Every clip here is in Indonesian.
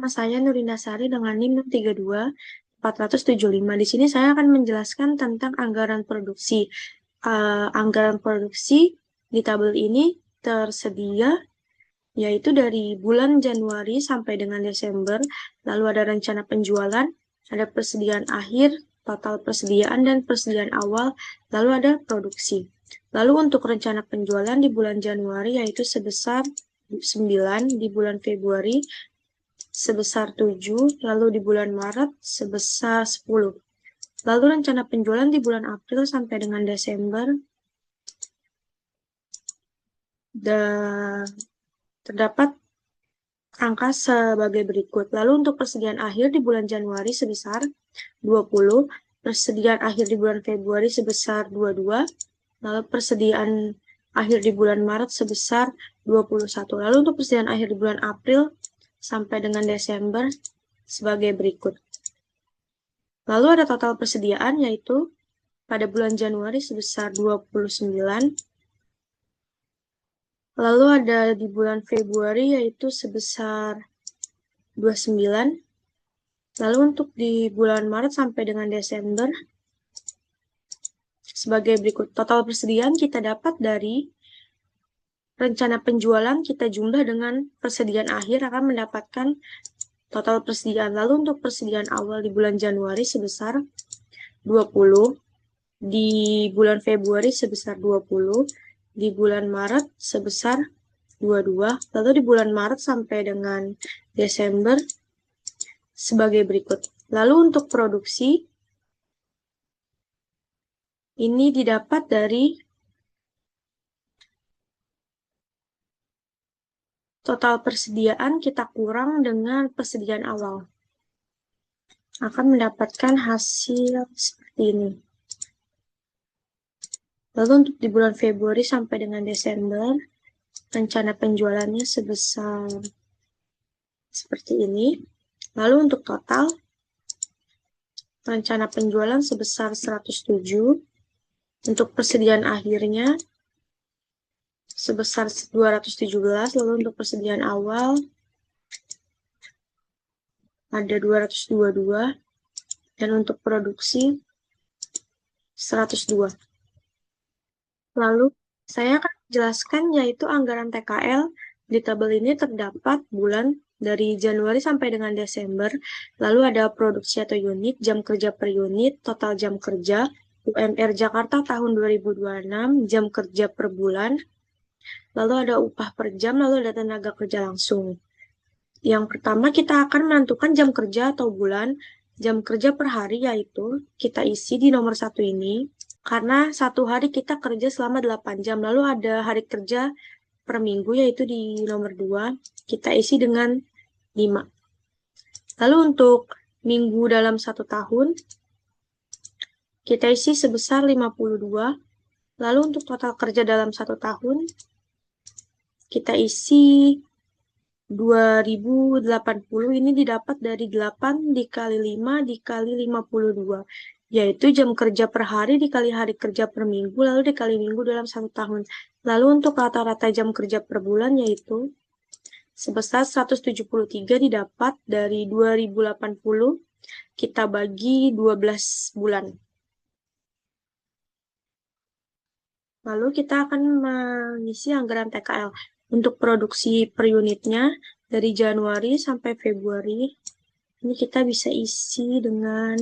nama saya Nurina Sari dengan NIM 632-475. Di sini saya akan menjelaskan tentang anggaran produksi. Anggaran produksi di tabel ini tersedia yaitu dari bulan Januari sampai dengan Desember, lalu ada rencana penjualan, ada persediaan akhir, total persediaan dan persediaan awal, lalu ada produksi. Lalu untuk rencana penjualan di bulan Januari yaitu sebesar 9, di bulan Februari sebesar 7, lalu di bulan Maret sebesar 10. Lalu rencana penjualan di bulan April sampai dengan Desember terdapat angka sebagai berikut. Lalu untuk persediaan akhir di bulan Januari sebesar 20, persediaan akhir di bulan Februari sebesar 22, lalu persediaan akhir di bulan Maret sebesar 21. Lalu untuk persediaan akhir di bulan April sampai dengan Desember sebagai berikut. Lalu ada total persediaan yaitu pada bulan Januari sebesar 29, lalu ada di bulan Februari yaitu sebesar 29, lalu untuk di bulan Maret sampai dengan Desember sebagai berikut. Total persediaan kita dapat dari rencana penjualan kita jumlah dengan persediaan akhir akan mendapatkan total persediaan. Lalu untuk persediaan awal di bulan Januari sebesar 20, di bulan Februari sebesar 20, di bulan Maret sebesar 22, lalu di bulan Maret sampai dengan Desember sebagai berikut. Lalu untuk produksi, ini didapat dari total persediaan kita kurang dengan persediaan awal. Akan mendapatkan hasil seperti ini. Lalu untuk di bulan Februari sampai dengan Desember, rencana penjualannya sebesar seperti ini. Lalu untuk total, rencana penjualan sebesar 107. Untuk persediaan akhirnya sebesar 217. Lalu untuk persediaan awal ada 222. Dan untuk produksi 102. Lalu saya akan menjelaskan yaitu anggaran TKL. Di tabel ini terdapat bulan dari Januari sampai dengan Desember, lalu ada produksi atau unit, jam kerja per unit, total jam kerja, UMR Jakarta tahun 2026, jam kerja per bulan, lalu ada upah per jam, lalu ada tenaga kerja langsung. Yang pertama kita akan menentukan jam kerja atau bulan, jam kerja per hari yaitu kita isi di nomor 1 ini, karena satu hari kita kerja selama 8 jam, lalu ada hari kerja per minggu yaitu di nomor 2, kita isi dengan 5. Lalu untuk minggu dalam 1 tahun, kita isi sebesar 52. Lalu untuk total kerja dalam 1 tahun, kita isi 2080. Ini didapat dari 8 dikali 5 dikali 52. Yaitu jam kerja per hari dikali hari kerja per minggu, lalu dikali minggu dalam 1 tahun. Lalu untuk rata-rata jam kerja per bulan yaitu sebesar 173 didapat dari 2080, kita bagi 12 bulan. Lalu kita akan mengisi anggaran TKL. Untuk produksi per unitnya dari Januari sampai Februari, ini kita bisa isi dengan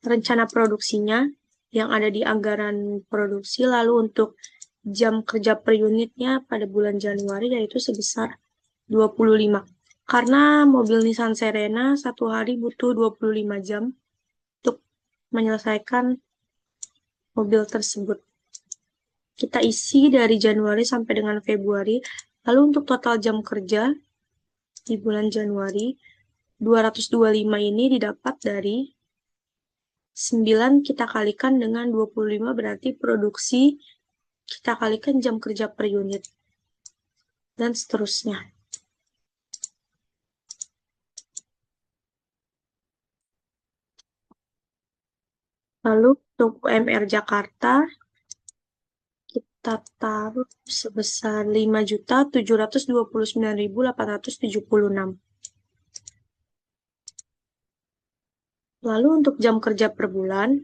rencana produksinya yang ada di anggaran produksi. Lalu untuk jam kerja per unitnya pada bulan Januari yaitu sebesar 25. Karena mobil Nissan Serena satu hari butuh 25 jam untuk menyelesaikan mobil tersebut. Kita isi dari Januari sampai dengan Februari. Lalu untuk total jam kerja di bulan Januari, 225 ini didapat dari 9 kita kalikan dengan 25, berarti produksi kita kalikan jam kerja per unit. Dan seterusnya. Lalu untuk UMR Jakarta, kita taruh sebesar 5.729.876. Lalu untuk jam kerja per bulan,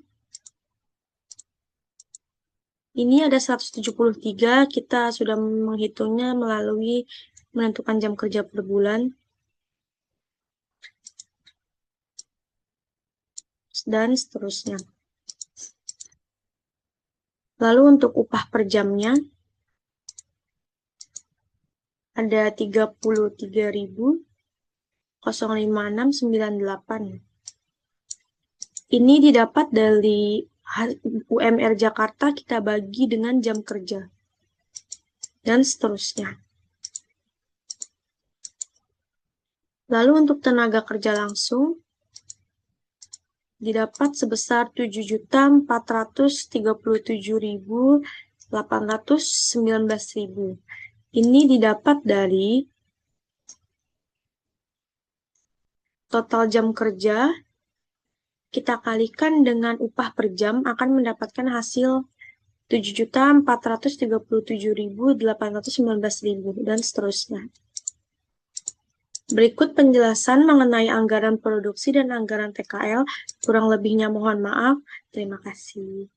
ini ada 173, kita sudah menghitungnya melalui menentukan jam kerja per bulan. Dan seterusnya. Lalu untuk upah per jamnya, ada 33.056,98. Ini didapat dari UMR Jakarta kita bagi dengan jam kerja. Dan seterusnya. Lalu untuk tenaga kerja langsung, didapat sebesar 7.437.819.000. Ini didapat dari total jam kerja, kita kalikan dengan upah per jam akan mendapatkan hasil 7.437.819.000 dan seterusnya. Berikut penjelasan mengenai anggaran produksi dan anggaran TKL. Kurang lebihnya mohon maaf. Terima kasih.